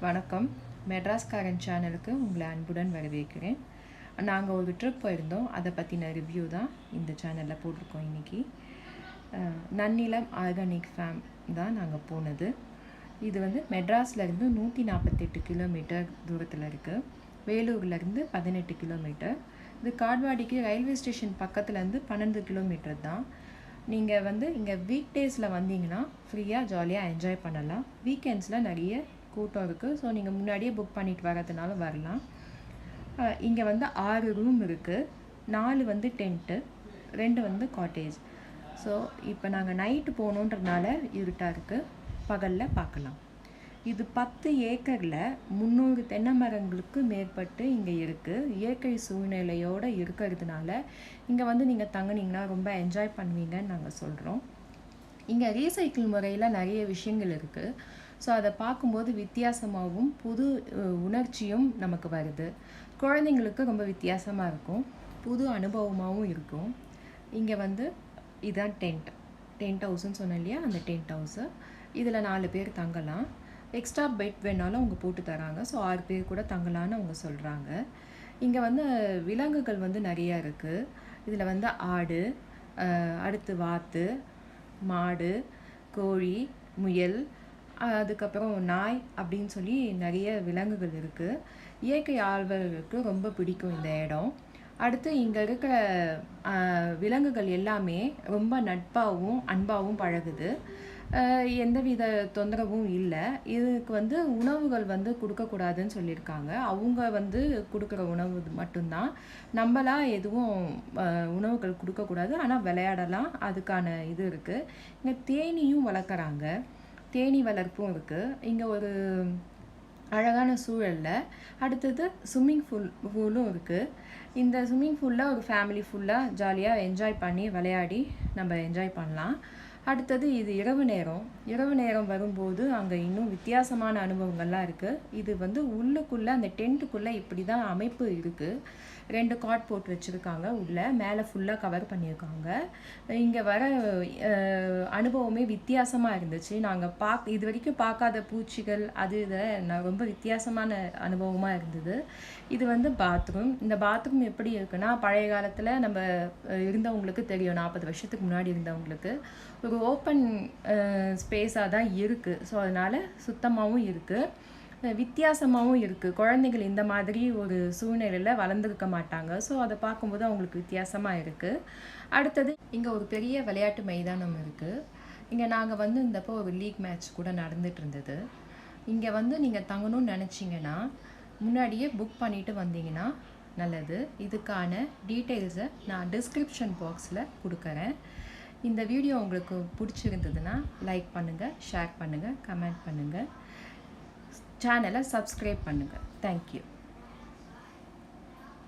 வணக்கம். மெட்ராஸ்காரன் சேனலுக்கு உங்களை அன்புடன் வரவேற்கிறேன். நாங்கள் ஒரு ட்ரிப் போயிருந்தோம், அதை பற்றின ரிவ்யூ தான் இந்த சேனலில் போட்டிருக்கோம். இன்றைக்கி நன்னிலம் ஆர்கானிக் ஃபார்ம் தான் நாங்கள் போனது. இது வந்து மெட்ராஸ்லேருந்து 148 கிலோமீட்டர் தூரத்தில் இருக்குது. வேலூர்லேருந்து 18 கிலோமீட்டர். இது காட்வாடிக்கு ரயில்வே ஸ்டேஷன் பக்கத்துலேருந்து 12 கிலோமீட்டர் தான். நீங்கள் வந்து இங்கே வீக் டேஸில் வந்தீங்கன்னா ஃப்ரீயாக ஜாலியாக என்ஜாய் பண்ணலாம். வீக்கெண்ட்ஸில் நிறைய கூட்டம் இருக்குது. ஸோ நீங்கள் முன்னாடியே புக் பண்ணிட்டு வரதுனால வரலாம். இங்கே வந்து 6 ரூம் இருக்குது. 4 வந்து டென்ட்டு, 2 வந்து காட்டேஜ். ஸோ இப்போ நாங்கள் நைட்டு போகணுன்றதுனால இருட்டாக இருக்குது, பகலில் பார்க்கலாம். இது 10 ஏக்கரில் 300 தென்னை மரங்களுக்கு மேற்பட்டு இங்கே இருக்குது. இயற்கை சூழ்நிலையோடு இருக்கிறதுனால இங்கே வந்து நீங்கள் தங்குனீங்கன்னா ரொம்ப என்ஜாய் பண்ணுவீங்கன்னு நாங்கள் சொல்கிறோம். இங்கே ரீசைக்கிள் முறையில் நிறைய விஷயங்கள் இருக்குது. ஸோ அதை பார்க்கும்போது வித்தியாசமாகவும் புது உணர்ச்சியும் நமக்கு வருது. குழந்தைங்களுக்கு ரொம்ப வித்தியாசமாக இருக்கும், புது அனுபவமாகவும் இருக்கும். இங்கே வந்து இதுதான் டென்ட் ஹவுஸ்ன்னு சொன்னேன் இல்லையா, அந்த டென்ட் ஹவுஸு. இதில் 4 பேர் தங்கலாம். எக்ஸ்ட்ரா பெட் வேணாலும் அவங்க போட்டு தராங்க. ஸோ 6 பேர் கூட தங்கலான்னு அவங்க சொல்கிறாங்க. இங்கே வந்து விலங்குகள் வந்து நிறையா இருக்குது. இதில் வந்து ஆடு, அடுத்து வாத்து, மாடு, கோழி, முயல், அதுக்கப்புறம் நாய் அப்படின்னு சொல்லி நிறைய விலங்குகள் இருக்குது. இயற்கை ஆர்வலர்களுக்கு ரொம்ப பிடிக்கும் இந்த இடம். அடுத்து இங்கே இருக்கிற விலங்குகள் எல்லாமே ரொம்ப நட்பாகவும் அன்பாகவும் பழகுது. எந்தவித தொந்தரவும் இல்லை. இதுக்கு வந்து உணவுகள் வந்து கொடுக்கக்கூடாதுன்னு சொல்லியிருக்காங்க. அவங்க வந்து கொடுக்குற உணவு மட்டும்தான். நம்மளாம் எதுவும் உணவுகள் கொடுக்கக்கூடாது, ஆனால் விளையாடலாம், அதுக்கான இது இருக்குது. இங்கே தேனியும் வளர்க்குறாங்க, தேனி வளர்ப்பும் இருக்குது. இங்கே ஒரு அழகான சூழலில் அடுத்தது ஸ்விம்மிங் பூலும் இருக்குது. இந்த ஸ்விம்மிங் பூலில் ஒரு ஃபேமிலி ஃபுல்லாக ஜாலியாக என்ஜாய் பண்ணி விளையாடி நம்ம என்ஜாய் பண்ணலாம். அடுத்தது இது இரவு நேரம் வரும்போது அங்கே இன்னும் வித்தியாசமான அனுபவங்கள்லாம் இருக்குது. இது வந்து உள்ளுக்குள்ளே அந்த டென்ட்டுக்குள்ளே இப்படி தான் அமைப்பு இருக்குது. 2 காட் போட்டு வச்சுருக்காங்க. உள்ளே மேலே ஃபுல்லாக கவர் பண்ணியிருக்காங்க. இங்கே வர அனுபவமே வித்தியாசமாக இருந்துச்சு. நாங்கள் இது வரைக்கும் பார்க்காத பூச்சிகள் இதை நான் ரொம்ப வித்தியாசமான அனுபவமாக இருந்தது. இது வந்து பாத்ரூம். இந்த பாத்ரூம் எப்படி இருக்குன்னா, பழைய காலத்தில் நம்ம இருந்தவங்களுக்கு தெரியும், 40 வருஷத்துக்கு முன்னாடி இருந்தவங்களுக்கு ஒரு ஓப்பன் ஸ்பேஸாக தான் இருக்குது. ஸோ அதனால் சுத்தமாகவும் இருக்குது, வித்தியாசமாகவும் இருக்குது. குழந்தைகள் இந்த மாதிரி ஒரு சூழ்நிலையில் வளர்ந்துருக்க மாட்டாங்க. ஸோ அதை பார்க்கும்போது அவங்களுக்கு வித்தியாசமாக இருக்குது. அடுத்தது இங்கே ஒரு பெரிய விளையாட்டு மைதானம் இருக்குது. இங்கே நாங்கள் வந்து இந்தப்போ ஒரு லீக் மேட்ச் கூட நடந்துட்டு இருந்தது. இங்கே வந்து நீங்கள் தங்கணும்னு நினச்சிங்கன்னா முன்னாடியே புக் பண்ணிவிட்டு வந்தீங்கன்னா நல்லது. இதுக்கான டீட்டெயில்ஸை நான் டிஸ்கிரிப்ஷன் பாக்ஸில் கொடுக்குறேன். இந்த வீடியோ உங்களுக்கு பிடிச்சிருந்ததுன்னா லைக் பண்ணுங்கள், ஷேர் பண்ணுங்கள், கமெண்ட் பண்ணுங்கள், சேனலை சப்ஸ்கிரைப் பண்ணுங்கள். தேங்க்யூ.